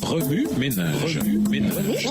Remue ménage. Remue ménage.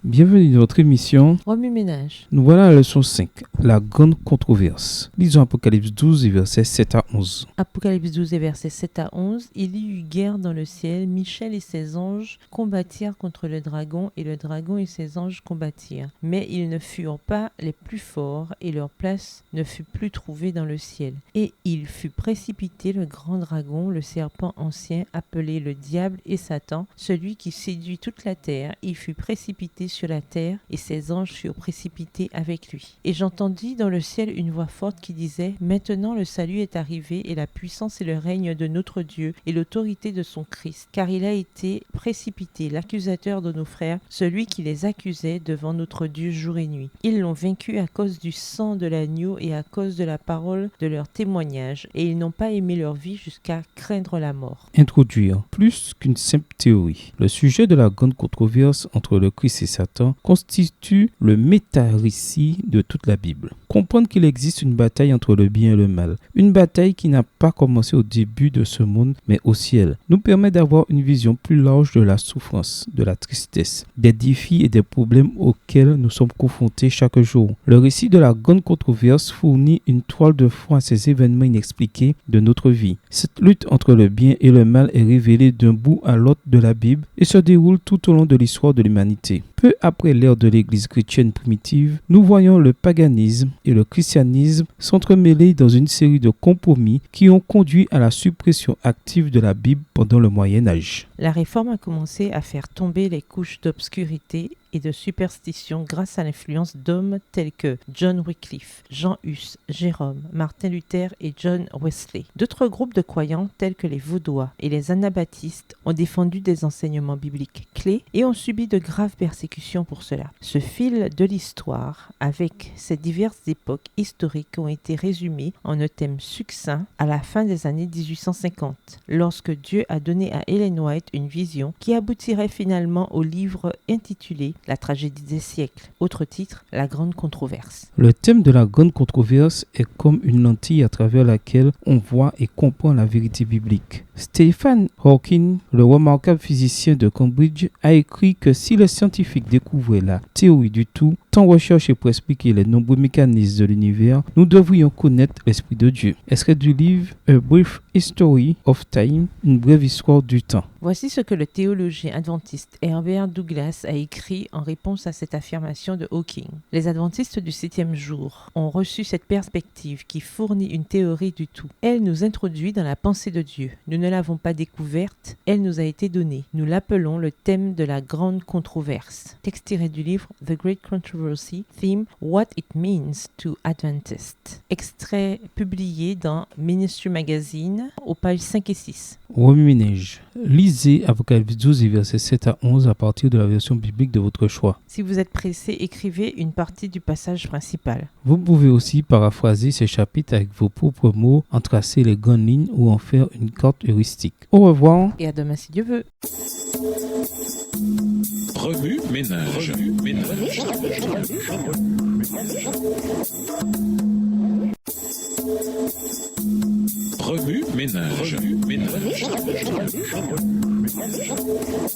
Bienvenue dans notre émission. Remue ménage. Nous voilà à la leçon 5, la grande controverse. Lisons Apocalypse 12 et versets 7 à 11. Apocalypse 12 et versets 7 à 11. Il y eut guerre dans le ciel. Michel et ses anges combattirent contre le dragon, et le dragon et ses anges combattirent. Mais ils ne furent pas les plus forts, et leur place ne fut plus trouvée dans le ciel. Et il fut précipité le grand dragon, le serpent ancien, appelé le diable et Satan, celui qui séduit toute la terre. Il fut précipité sur la terre, et ses anges furent précipités avec lui. Et j'entendis dans le ciel une voix forte qui disait: Maintenant le salut est arrivé, et la puissance et le règne de notre Dieu, et l'autorité de son Christ, car il a été précipité, l'accusateur de nos frères, celui qui les accusait devant notre Dieu jour et nuit. Ils l'ont vaincu à cause du sang de l'agneau et à cause de la parole de leur témoignage, et ils n'ont pas aimé leur vie jusqu'à craindre la mort. Introduire. Plus qu'une simple théorie, le sujet de la grande controverse entre le Christ et Satan constitue le méta-récit de toute la Bible. Comprendre qu'il existe une bataille entre le bien et le mal, une bataille qui n'a pas commencé au début de ce monde, mais au ciel, nous permet d'avoir une vision plus large de la souffrance, de la tristesse, des défis et des problèmes auxquels nous sommes confrontés chaque jour. Le récit de la grande controverse fournit une toile de fond à ces événements inexpliqués de notre vie. Cette lutte entre le bien et le mal est révélée d'un bout à l'autre de la Bible et se déroule tout au long de l'histoire de l'humanité. Peu après l'ère de l'Église chrétienne primitive, nous voyons le paganisme et le christianisme s'entremêler dans une série de compromis qui ont conduit à la suppression active de la Bible pendant le Moyen Âge. La réforme a commencé à faire tomber les couches d'obscurité et de superstition grâce à l'influence d'hommes tels que John Wycliffe, Jean Hus, Jérôme, Martin Luther et John Wesley. D'autres groupes de croyants tels que les Vaudois et les Anabaptistes ont défendu des enseignements bibliques clés et ont subi de graves persécutions pour cela. Ce fil de l'histoire, avec ces diverses époques historiques, ont été résumés en un thème succinct à la fin des années 1850, lorsque Dieu a donné à Ellen White une vision qui aboutirait finalement au livre intitulé La tragédie des siècles. Autre titre, La grande controverse. Le thème de la grande controverse est comme une lentille à travers laquelle on voit et comprend la vérité biblique. Stephen Hawking, le remarquable physicien de Cambridge, a écrit que si les scientifiques découvraient la théorie du tout, tant rechercher pour expliquer les nombreux mécanismes de l'univers, nous devrions connaître l'esprit de Dieu. Extrait du livre A Brief History of Time, une brève histoire du temps. Voici ce que le théologien adventiste Herbert Douglas a écrit en réponse à cette affirmation de Hawking. Les adventistes du 7e jour ont reçu cette perspective qui fournit une théorie du tout. Elle nous introduit dans la pensée de Dieu. Nous ne l'avons pas découverte, elle nous a été donnée. Nous l'appelons le thème de la grande controverse. Texte tiré du livre The Great Controversy, Theme What It Means to Adventists. Extrait publié dans Ministry Magazine aux pages 5 et 6. Remue-ménage. Lisez Apocalypse 12 et versets 7 à 11 à partir de la version biblique de votre choix. Si vous êtes pressé, écrivez une partie du passage principal. Vous pouvez aussi paraphraser ces chapitres avec vos propres mots, en tracer les grandes lignes ou en faire une carte heuristique. Au revoir. Et à demain si Dieu veut. Remue ménage. Remue ménage.